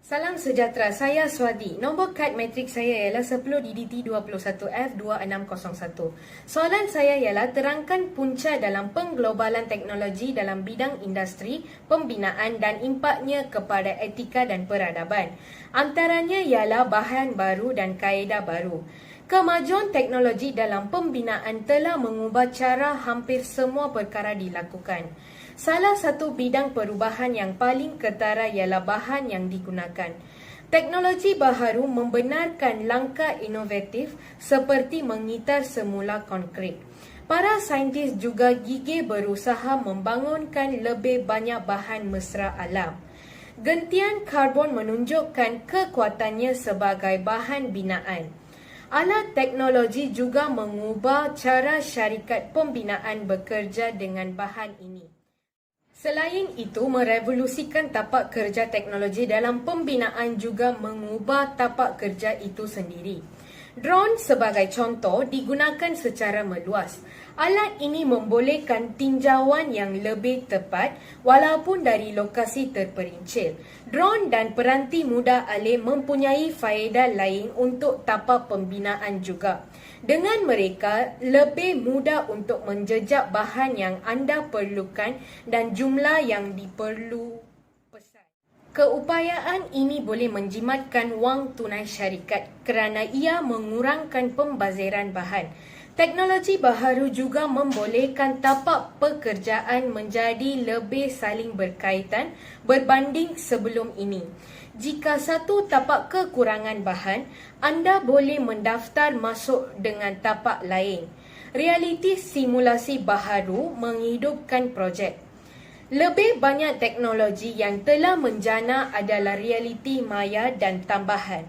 Salam sejahtera, saya Swadi. Nombor kad matrik saya ialah 10 DDT 21F2601. Soalan saya ialah terangkan punca dalam pengglobalan teknologi dalam bidang industri, pembinaan dan impaknya kepada etika dan peradaban. Antaranya ialah bahan baru dan kaedah baru. Kemajuan teknologi dalam pembinaan telah mengubah cara hampir semua perkara dilakukan. Salah satu bidang perubahan yang paling ketara ialah bahan yang digunakan. Teknologi baharu membenarkan langkah inovatif seperti mengitar semula konkrit. Para saintis juga gigih berusaha membangunkan lebih banyak bahan mesra alam. Gentian karbon menunjukkan kekuatannya sebagai bahan binaan. Alat teknologi juga mengubah cara syarikat pembinaan bekerja dengan bahan ini. Selain itu, merevolusikan tapak kerja teknologi dalam pembinaan juga mengubah tapak kerja itu sendiri. Drone sebagai contoh digunakan secara meluas. Alat ini membolehkan tinjauan yang lebih tepat walaupun dari lokasi terperincil. Drone dan peranti mudah alih mempunyai faedah lain untuk tapak pembinaan juga. Dengan mereka, lebih mudah untuk menjejak bahan yang anda perlukan dan jumlah yang diperlu pesan. Keupayaan ini boleh menjimatkan wang tunai syarikat kerana ia mengurangkan pembaziran bahan. Teknologi baharu juga membolehkan tapak pekerjaan menjadi lebih saling berkaitan berbanding sebelum ini. Jika satu tapak kekurangan bahan, anda boleh mendaftar masuk dengan tapak lain. Realiti simulasi baharu menghidupkan projek. Lebih banyak teknologi yang telah menjana adalah realiti maya dan tambahan.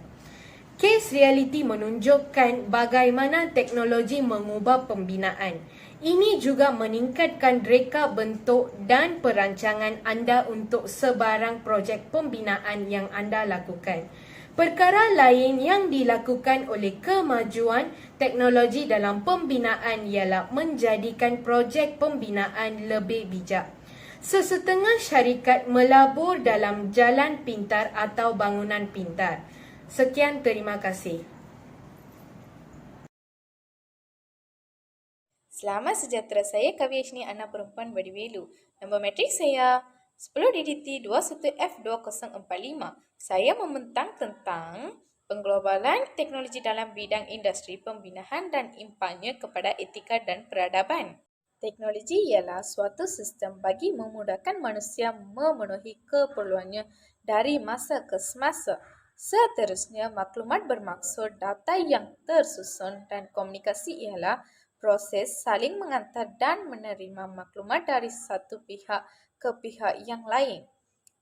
Kes realiti menunjukkan bagaimana teknologi mengubah pembinaan. Ini juga meningkatkan reka bentuk dan perancangan anda untuk sebarang projek pembinaan yang anda lakukan. Perkara lain yang dilakukan oleh kemajuan teknologi dalam pembinaan ialah menjadikan projek pembinaan lebih bijak. Sesetengah syarikat melabur dalam jalan pintar atau bangunan pintar. Sekian, terima kasih. Selamat sejahtera, saya Kavyashni anak perempuan Badiwelu. Nombor matrik saya 10 DDT 21F2045. Saya membentang tentang pengglobalan teknologi dalam bidang industri, pembinaan dan impaknya kepada etika dan peradaban. Teknologi ialah suatu sistem bagi memudahkan manusia memenuhi keperluannya dari masa ke semasa. Seterusnya, maklumat bermaksud data yang tersusun dan komunikasi ialah proses saling mengantar dan menerima maklumat dari satu pihak ke pihak yang lain.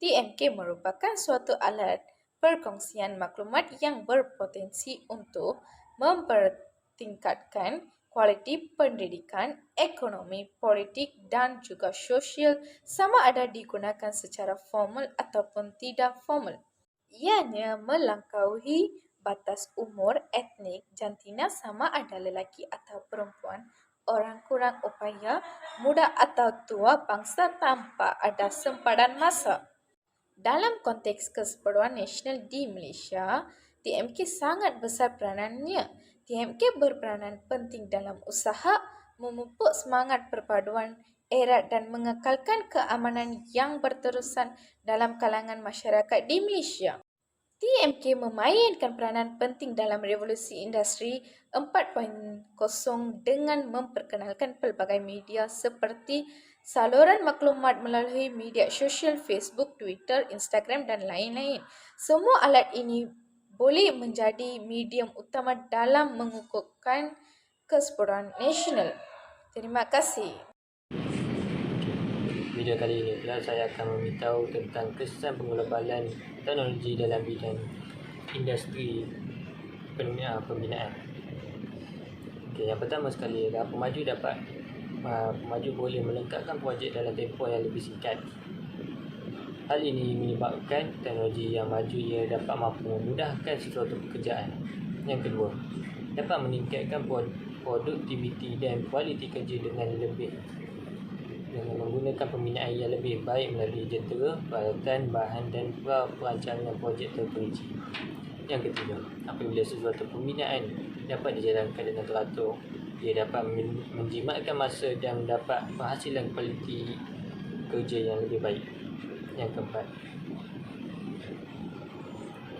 TMK merupakan suatu alat perkongsian maklumat yang berpotensi untuk mempertingkatkan kualiti pendidikan, ekonomi, politik dan juga sosial sama ada digunakan secara formal ataupun tidak formal. Ianya melangkaui batas umur, etnik, jantina sama ada lelaki atau perempuan, orang kurang upaya, muda atau tua, bangsa tanpa ada sempadan masa. Dalam konteks kesepaduan nasional di Malaysia, TMK sangat besar peranannya. TMK berperanan penting dalam usaha memupuk semangat perpaduan erat dan mengekalkan keamanan yang berterusan dalam kalangan masyarakat di Malaysia. TMK memainkan peranan penting dalam revolusi industri 4.0 dengan memperkenalkan pelbagai media seperti saluran maklumat melalui media sosial Facebook, Twitter, Instagram dan lain-lain. Semua alat ini boleh menjadi medium utama dalam mengukuhkan kesepaduan nasional. Terima kasih. Video kali ini pula saya akan memberitahu tentang kesan pengglobalan teknologi dalam bidang industri pembinaan. Okey, yang pertama sekali adalah pemaju boleh melengkapkan projek dalam tempoh yang lebih singkat. Hal ini menyebabkan teknologi yang maju ia dapat mampu memudahkan sesuatu pekerjaan. Yang kedua, dapat meningkatkan produktiviti dan kualiti kerja dengan lebih dengan menggunakan pembinaan yang lebih baik melalui jentera, peralatan, bahan dan perancangan projek terperinci. Yang ketiga, apabila sesuatu pembinaan dapat dijalankan dengan teratur, ia dapat menjimatkan masa dan mendapat penghasilan kualiti kerja yang lebih baik. Yang keempat,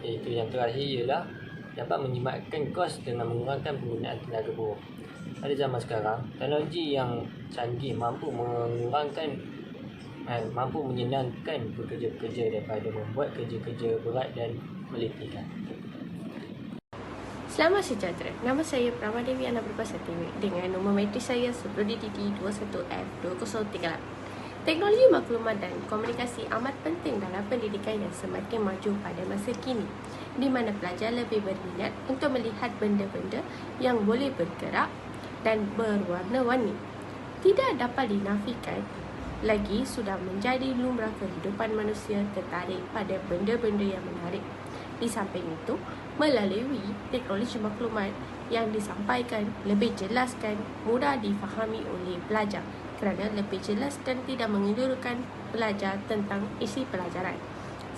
iaitu yang terakhir ialah dapat menjimatkan kos dengan mengurangkan penggunaan tenaga buruh. Pada zaman sekarang, teknologi yang canggih mampu menyenangkan pekerja-pekerja daripada membuat kerja-kerja berat dan meletikan. Selamat sejahtera. Nama saya Pramadevi Ana Prabasatiwi dengan nombor matris saya 10DDT21F2038. Teknologi maklumat dan komunikasi amat penting dalam pendidikan yang semakin maju pada masa kini, di mana pelajar lebih berminat untuk melihat benda-benda yang boleh bergerak dan berwarna-warni. Tidak dapat dinafikan lagi sudah menjadi lumrah kehidupan manusia tertarik pada benda-benda yang menarik. Di samping itu, melalui teknologi maklumat yang disampaikan lebih jelas dan mudah difahami oleh pelajar kerana lebih jelas dan tidak mengendurkan pelajar tentang isi pelajaran.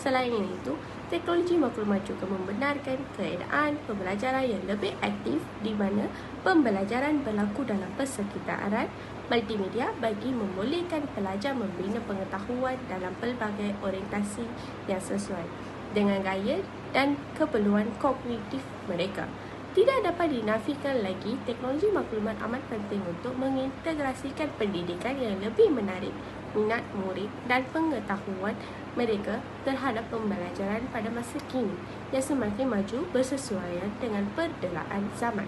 Selain itu, teknologi maklumat juga membenarkan keadaan pembelajaran yang lebih aktif di mana pembelajaran berlaku dalam persekitaran multimedia bagi membolehkan pelajar membina pengetahuan dalam pelbagai orientasi yang sesuai dengan gaya dan keperluan kognitif mereka. Tidak dapat dinafikan lagi, teknologi maklumat amat penting untuk mengintegrasikan pendidikan yang lebih menarik minat murid dan pengetahuan mereka terhadap pembelajaran pada masa kini yang semakin maju bersesuaian dengan perdelaan zaman.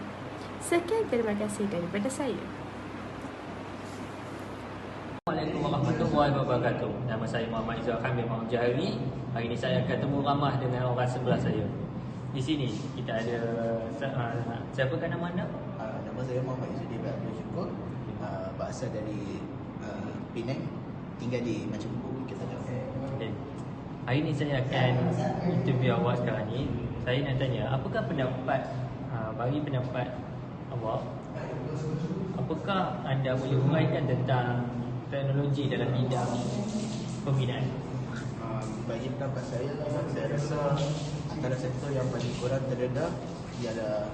Sekian, terima kasih daripada saya. Assalamualaikum warahmatullahi wabarakatuh. Nama saya Muhammad Izzul Khamil Muhammad Jahari. Hari ini saya akan temu ramah dengan orang sebelah saya. Di sini kita ada siapakah nama anda? Nama saya Muhammad Izzuddin Abdul Syukur, berasal dari Penang, tinggal di Macam Kubu, Bukit Tajam. Okay. Hari ini saya akan interview awak sekarang ni. Saya nak tanya, apakah pendapat bagi pendapat awak, apakah anda boleh uraikan tentang teknologi dalam bidang pembinaan? Bagi pendapat saya rasa antara sektor yang paling kurang terdedah ialah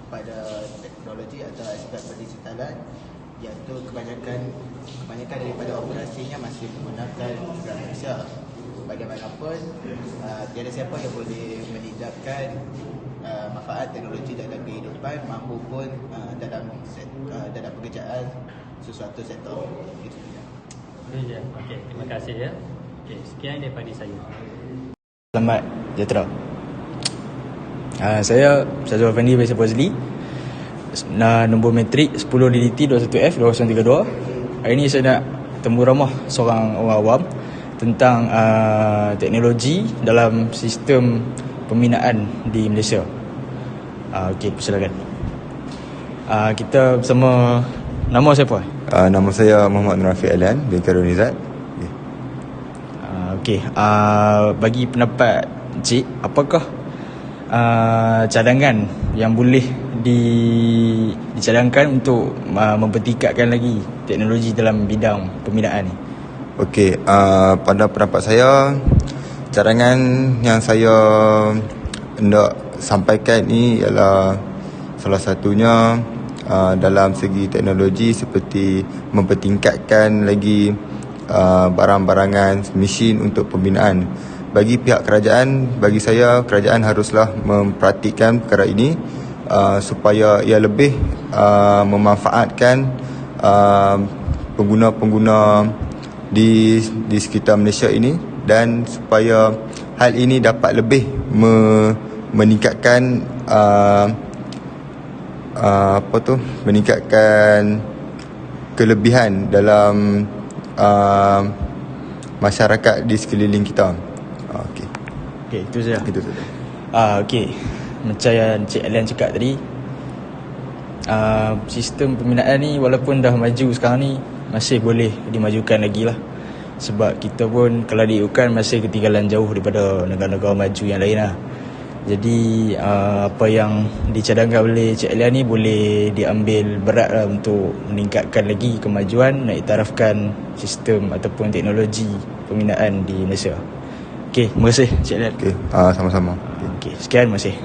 pada teknologi atau aspek perdigitalan, iaitu kebanyakan daripada operasinya masih menggunakan program Excel. Bagaimanapun tiada siapa yang boleh menidakkan manfaat teknologi dalam kehidupan maupun dalam pekerjaan sesuatu sektor. Itu saja. Okey, terima kasih ya. Okey, sekian daripada saya. Selamat sejahtera. Saya Syazul Afandi Faisal Fazli, nombor matrik 10DDT21F2032. Hari ini saya nak temu ramah seorang orang awam tentang teknologi dalam sistem pembinaan di Malaysia. Okey, persilakan. Kita bersama, nama siapa? Nama saya Muhammad Nur Rafiq Alian bin Karun Izzat. Okey, bagi pendapat Cik, apakah cadangan yang boleh dicadangkan untuk mempertingkatkan lagi teknologi dalam bidang pembinaan ni? Okey, pada pendapat saya, cadangan yang saya hendak sampaikan ni ialah salah satunya dalam segi teknologi seperti mempertingkatkan lagi barang-barangan mesin untuk pembinaan. Bagi pihak kerajaan, bagi saya kerajaan haruslah memperhatikan perkara ini supaya ia lebih memanfaatkan pengguna-pengguna di sekitar Malaysia ini, dan supaya hal ini dapat lebih meningkatkan meningkatkan kelebihan dalam masyarakat di sekeliling kita. Okey, itu saja. Itu saja. Okey, macam yang Cik Alian cakap tadi, sistem pembinaan ni walaupun dah maju sekarang ni, masih boleh dimajukan lagi lah. Sebab kita pun kalau diikutkan masih ketinggalan jauh daripada negara-negara maju yang lain lah. Jadi apa yang dicadangkan oleh Cik Elia ni boleh diambil berat lah untuk meningkatkan lagi kemajuan nak iktirafkan sistem ataupun teknologi pembinaan di Malaysia. Okey, terima kasih Cik Elia. Okey, sama-sama. Okey, sekian, terima kasih.